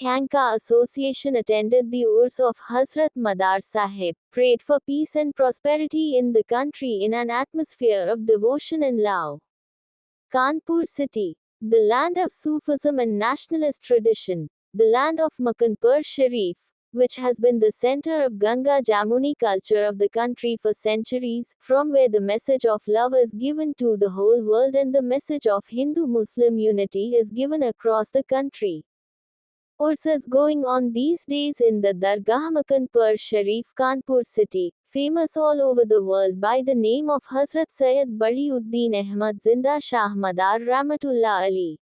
Khanka Association attended the Urs of Hazrat Madar Sahib, prayed for peace and prosperity in the country in an atmosphere of devotion and love. Kanpur city, the land of Sufism and nationalist tradition, the land of Makanpur Sharif, which has been the center of Ganga Jamuni culture of the country for centuries, from where the message of love is given to the whole world and the message of Hindu-Muslim unity is given across the country. Urs is going on these days in the Dargah Makanpur Sharif Kanpur city, famous all over the world by the name of Hazrat Sayyid Badiuddin Ahmad Zinda Shah Madar Rahmatullah Ali.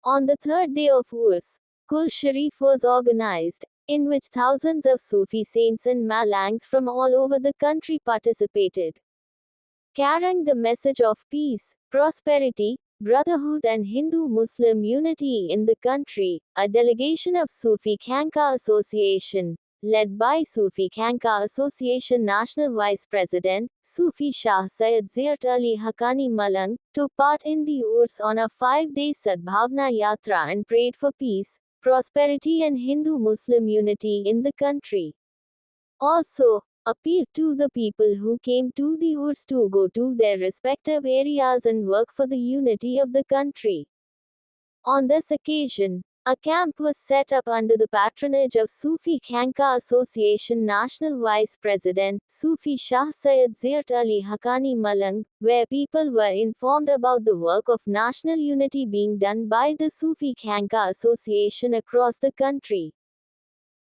On the third day of Urs, Kul Sharif was organized, in which thousands of Sufi saints and Malangs from all over the country participated. Carrying the message of peace, prosperity, brotherhood and Hindu-Muslim unity in the country, a delegation of Sufi Khanka Association, led by Sufi Khanka Association National Vice President, Sufi Shah Syed Ziat Ali Haqqani Malang, took part in the Urs on a 5-day Sadbhavna Yatra and prayed for peace, prosperity and Hindu-Muslim unity in the country. Also, appealed to the people who came to the Urs to go to their respective areas and work for the unity of the country. On this occasion, a camp was set up under the patronage of Sufi Khanka Association National Vice President, Sufi Shah Syed Ziat Ali Haqqani Malang, where people were informed about the work of national unity being done by the Sufi Khanka Association across the country.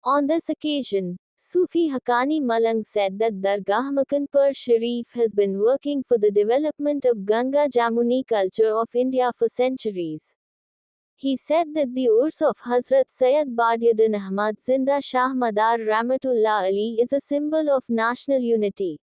On this occasion, Sufi Haqqani Malang said that Dargah Makanpur Sharif has been working for the development of Ganga Jamuni culture of India for centuries. He said that the Urs of Hazrat Sayyid Badiuddin Ahmad Zinda Shah Madar Rahmatullah Ali is a symbol of national unity.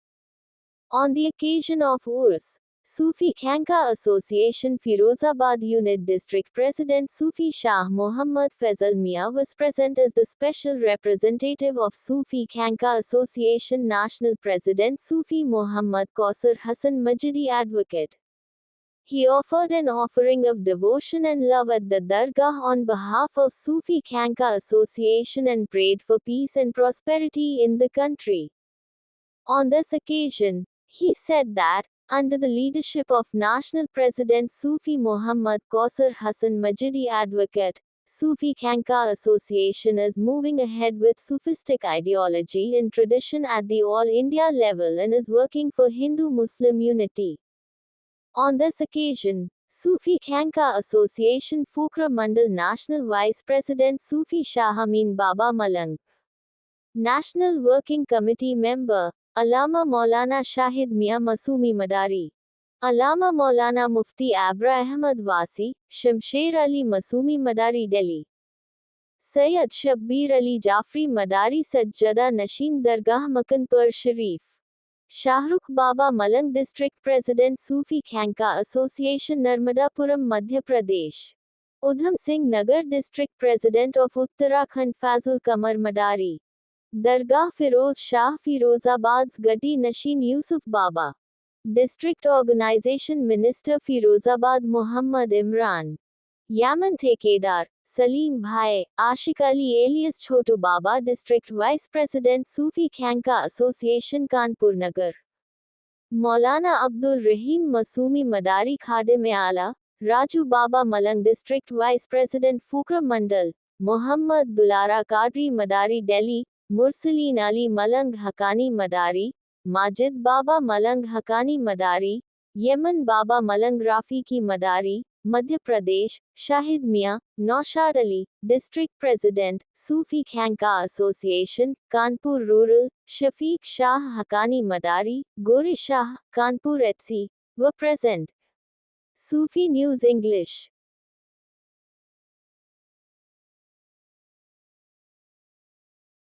On the occasion of Urs, Sufi Khanka Association Firozabad Unit District President Sufi Shah Muhammad Faisal Mia was present as the special representative of Sufi Khanka Association National President Sufi Muhammad Kausar Hassan Majidi Advocate. He offered an offering of devotion and love at the Dargah on behalf of Sufi Khanka Association and prayed for peace and prosperity in the country. On this occasion, he said that, under the leadership of National President Sufi Muhammad Kausar Hassan Majidi Advocate, Sufi Khanka Association is moving ahead with Sufistic ideology and tradition at the All India level and is working for Hindu-Muslim unity. On this occasion, Sufi Khanka Association Fukra Mandal National Vice President Sufi Shah Amin Baba Malang, National Working Committee Member, Allama Maulana Shahid Mia Masumi Madari, Allama Maulana Mufti Abra Ahmad Wasi, Shamsher Ali Masumi Madari Delhi, Sayyid Shabbir Ali Jafri Madari Sajjada Nashin Dargah Makanpur Sharif, Shahrukh Baba Malang District President Sufi Khanka Association Narmadapuram Madhya Pradesh, Udham Singh Nagar District President of Uttarakhand Fazul Kamar Madari, Dargah Firoz Shah Firozabad's Gadi Nashin Yusuf Baba, District Organization Minister Firozabad Muhammad Imran, Yaman Thekedar, Salim Bhai, Ashik Ali alias Chotu Baba District Vice President Sufi Khanka Association Kanpur Nagar, Maulana Abdul Rahim Masumi Madari Khadim Ala, Raju Baba Malang District Vice President Fukra Mandal, Muhammad Dulara Kadri Madari Delhi, Mursaleen Ali Malang Haqqani Madari, Majid Baba Malang Haqqani Madari, Yemen Baba Malang Rafiki Madari, Madhya Pradesh, Shahid Mia, Naushad Ali, District President, Sufi Khanka Association, Kanpur Rural, Shafiq Shah Haqqani Madari, Gore Shah, Kanpur etc. were present. Sufi News English